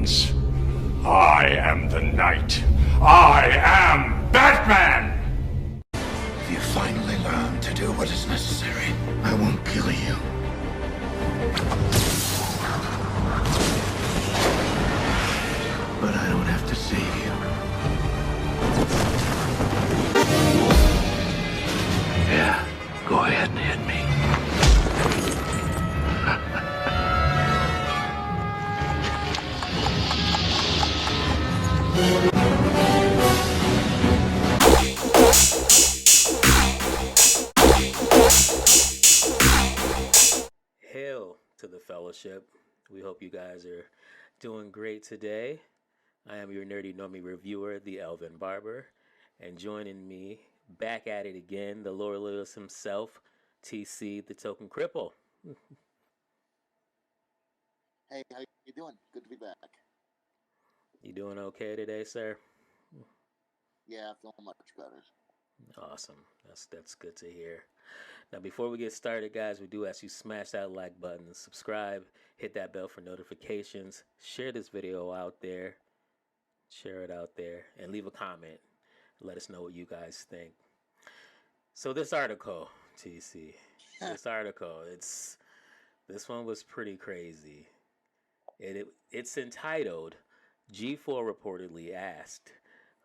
buttons. I am the knight. I am Batman! If you finally learn to do what is necessary, I won't kill you. But I don't have to save you. Yeah, go ahead and hit me. Hail to the fellowship. We hope you guys are doing great today. I am your nerdy normie reviewer, the Elven Barber, and joining me back at it again, the Lord Lewis himself, TC, the token Cripple. Hey, how you doing? Good to be back. You doing okay today, sir? Yeah, I feel much better. Awesome. That's good to hear. Now, before we get started, guys, we do ask you smash that like button and subscribe. Hit that bell for notifications. Share this video out there. Share it out there. And leave a comment. Let us know what you guys think. So this article, TC, this one was pretty crazy. It's entitled, G4 reportedly asked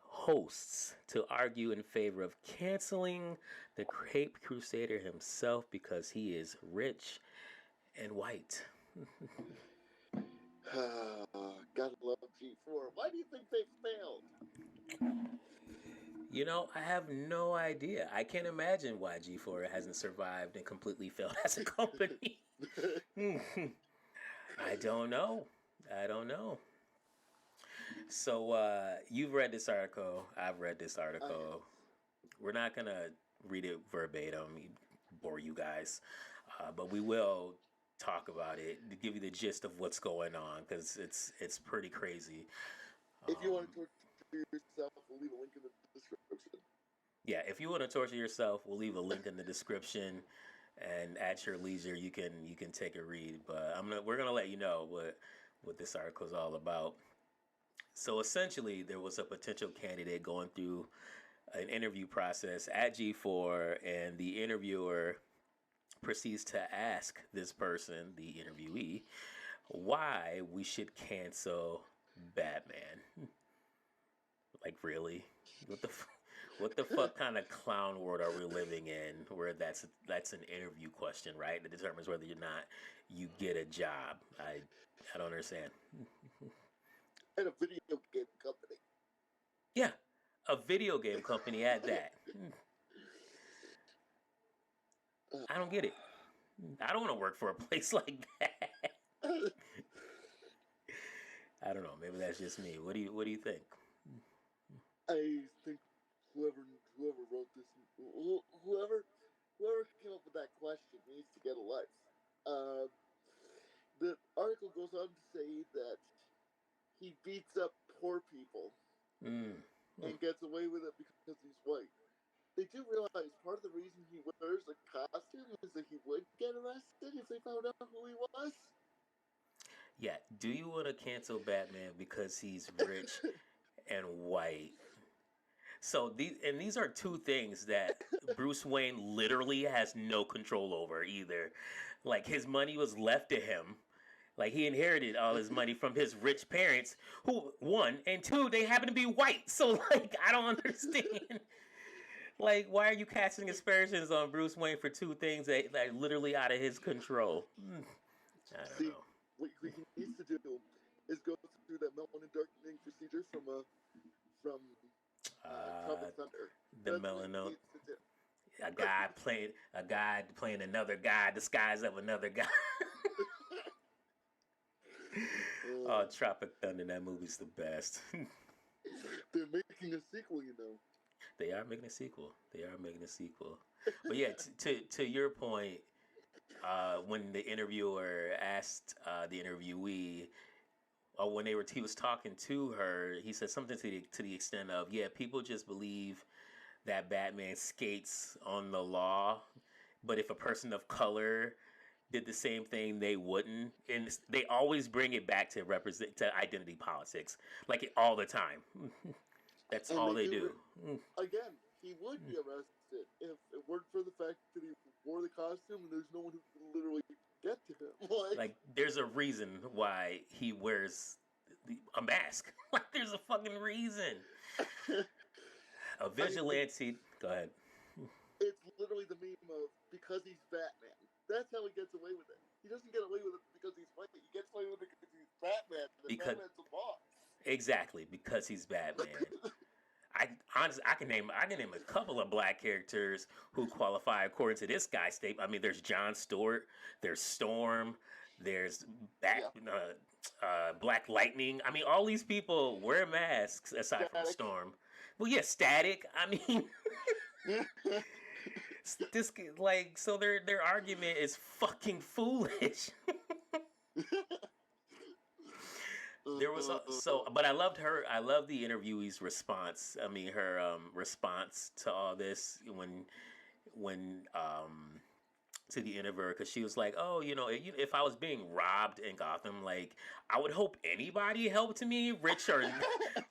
hosts to argue in favor of canceling the Cape Crusader himself because he is rich and white. Gotta love G4. Why do you think they failed? You know, I have no idea. I can't imagine why G4 hasn't survived and completely failed as a company. I don't know. So, you've read this article. I've read this article. We're not going to read it verbatim, bore you guys. But we will talk about it to give you the gist of what's going on, because it's pretty crazy. If you want to torture yourself, we'll leave a link in the description. Yeah, if you want to torture yourself, we'll leave a link in the description, and at your leisure, you can take a read. But we're gonna let you know what this article is all about. So essentially, there was a potential candidate going through an interview process at G4, and the interviewer proceeds to ask this person, the interviewee, why we should cancel Batman. Like, really? What the fuck kind of clown world are we living in where that's an interview question, right? That determines whether or not you get a job. I don't understand. And a video game company. Yeah, a video game company at that. I don't get it. I don't want to work for a place like that. I don't know. Maybe that's just me. What do you think? I think whoever wrote this, whoever came up with that question needs to get a life. The article goes on to say that he beats up poor people and gets away with it because he's white. They do realize part of the reason he wears a costume is that he would get arrested if they found out who he was. Yeah, do you want to cancel Batman because he's rich and white? So these are two things that Bruce Wayne literally has no control over either. Like, his money was left to him. Like, he inherited all his money from his rich parents, who, one, and two, they happen to be white. So, like, I don't understand. Like, why are you casting aspersions on Bruce Wayne for two things that are literally out of his control? I don't know. What he needs to do is go through that melanin darkening procedure from Tropic Thunder. The melanin. A guy playing another guy disguised of another guy. Oh, Tropic Thunder, that movie's the best. They're making a sequel, you know. They are making a sequel. But yeah, to your point, when the interviewer asked the interviewee, when he was talking to her, he said something to the extent of, yeah, people just believe that Batman skates on the law, but if a person of color did the same thing, they wouldn't. And they always bring it back to identity politics, like all the time. That's And all they do. Again, he would be arrested if it weren't for the fact that he wore the costume and there's no one who can literally get to him. Like, there's a reason why he wears a mask. Like, there's a fucking reason. A vigilante. Go ahead. It's literally the meme of because he's Batman. That's how he gets away with it. He doesn't get away with it because he's white. He gets away with it because he's Batman. Batman's a boss. Exactly, because he's Batman. I can name a couple of black characters who qualify according to this guy's statement. I mean, there's Jon Stewart, there's Storm, there's Black Lightning. I mean, all these people wear masks aside from Storm. Well, yeah, Static. I mean, this so their argument is fucking foolish. There was but I loved the interviewee's response. I mean, her response to all this when to the interviewer, because she was like, oh, if I was being robbed in Gotham, like, I would hope anybody helped me, rich or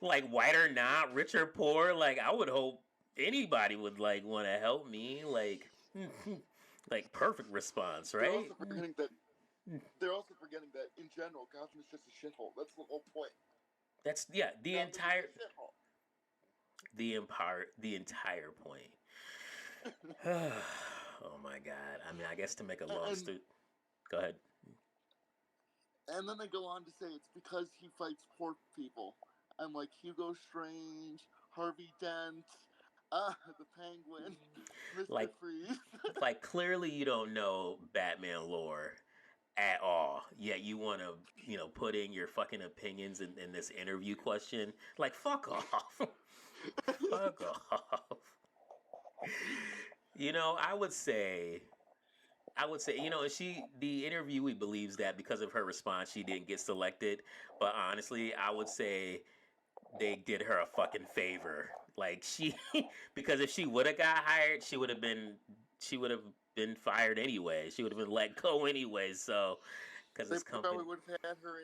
like white or not, rich or poor, like, I would hope anybody would like want to help me, like perfect response, right? They're also forgetting that in general, Gotham is just a shithole. That's the whole point. That's the entire point. Oh my God! I mean, I guess to make a long story. Go ahead. And then they go on to say it's because he fights poor people. And like Hugo Strange, Harvey Dent, the Penguin, Mr. Freeze. Like, clearly you don't know Batman lore at all, yet you want to put in your fucking opinions in this interview question. Like, fuck off. Fuck off. I would say the interviewee believes that because of her response she didn't get selected, but honestly I would say they did her a fucking favor. Like, because if she would have got hired, she would have been fired anyway. She would have been let go anyway. So, because this company probably would have had her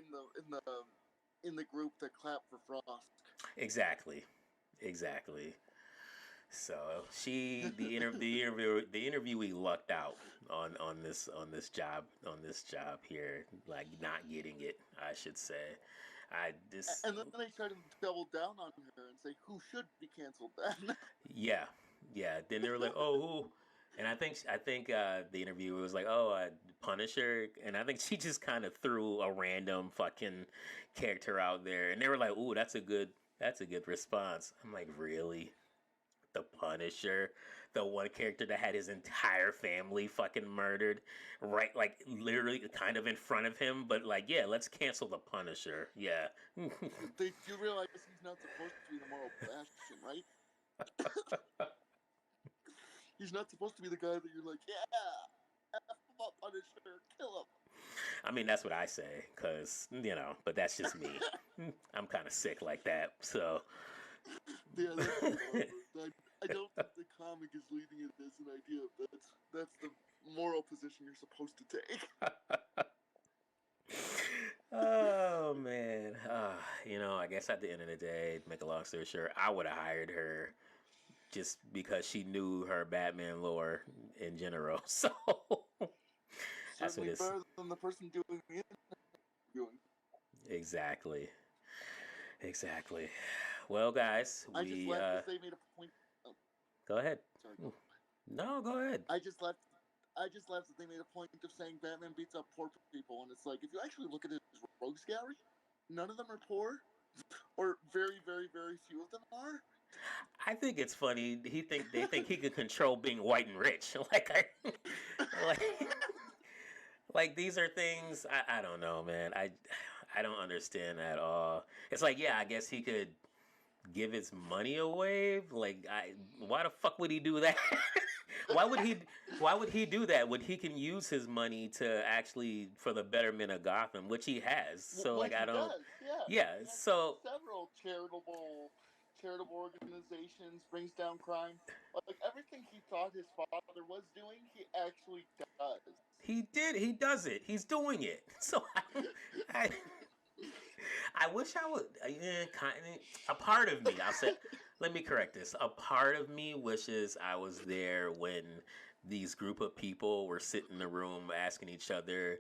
in the group that clapped for Frost. Exactly. So the interviewee lucked out on this job here, like not getting it, I should say. And then they tried to double down on her and say who should be canceled then. Yeah. Then they were like, oh, who? And I think the interviewer was like, oh, Punisher, and I think she just kind of threw a random fucking character out there, and they were like, ooh, that's a good response. I'm like, really? The Punisher, the one character that had his entire family fucking murdered, right? Like, literally kind of in front of him, but like, yeah, let's cancel the Punisher. Yeah. They do realize he's not supposed to be the moral bastion, right? He's not supposed to be the guy that you're like, yeah, F him, Punisher, kill him. I mean, that's what I say, because, but that's just me. I'm kind of sick like that, so. Yeah, I don't think the comic is leading it as an idea. That's the moral position you're supposed to take. Oh, man. I guess at the end of the day, to make a long story short, I would have hired her just because she knew her Batman lore in general. So that's what it is. Better than the person doing the interviewing. Exactly. Well, guys, I just left that they made a point. Oh. Go ahead. Sorry. No, go ahead. I just left that they made a point of saying Batman beats up poor people, and it's like, if you actually look at his rogues gallery, none of them are poor, or very, very, very few of them are. I think it's funny. They think he could control being white and rich. Like these are things I don't know, man. I don't understand at all. It's like, yeah, I guess he could give his money away. Like, why the fuck would he do that? Why would he do that when he can use his money to actually for the betterment of Gotham, which he has? So like, I don't. Does, yeah. So several charitable charitable organizations, brings down crime. Like everything he thought his father was doing, he actually does. He did. He does it. He's doing it. So I, I wish I would. A part of me, I'll say, let me correct this. A part of me wishes I was there when these group of people were sitting in the room asking each other,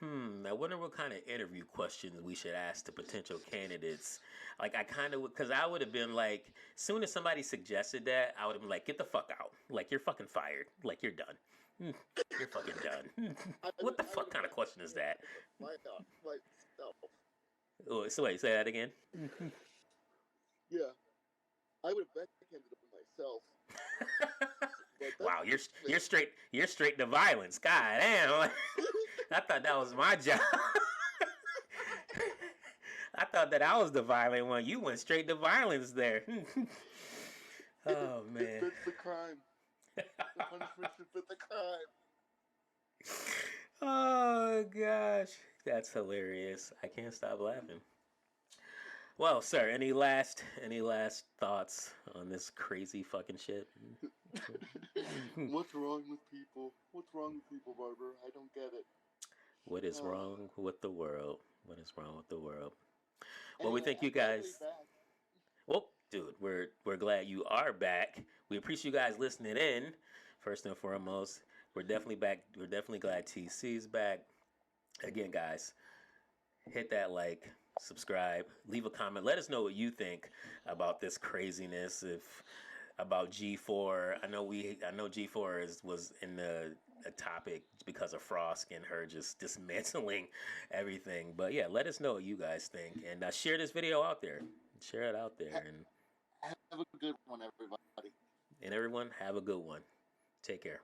I wonder what kind of interview questions we should ask to potential candidates. Like, I kind of would, because I would have been like, soon as somebody suggested that, I would have been like, get the fuck out. Like, you're fucking fired. Like, you're done. You're fucking done. What the fuck kind of question is that? Myself. Oh, so wait, say that again. Yeah, I would have backhanded it myself. Wow, you're straight to violence. God damn. I thought that was my job. I thought that I was the violent one. You went straight to violence there. Oh man. It fits the crime. The punishment should fit the crime. Oh gosh. That's hilarious. I can't stop laughing. Well, sir, any last thoughts on this crazy fucking shit? What's wrong with people? What's wrong with people, Barber? I don't get it. What is wrong with the world? What is wrong with the world? Well, Anyway, we thank you I'm glad to be guys. back. Well, dude, we're glad you are back. We appreciate you guys listening in. First and foremost, we're definitely back. We're definitely glad TC's back. Again, guys, hit that like, subscribe, leave a comment. Let us know what you think about this craziness. About G4. I know G4 was in a topic because of Frost and her just dismantling everything. But yeah, let us know what you guys think, and share this video out there. Share it out there, and Have a good one, everybody. And everyone, have a good one. Take care.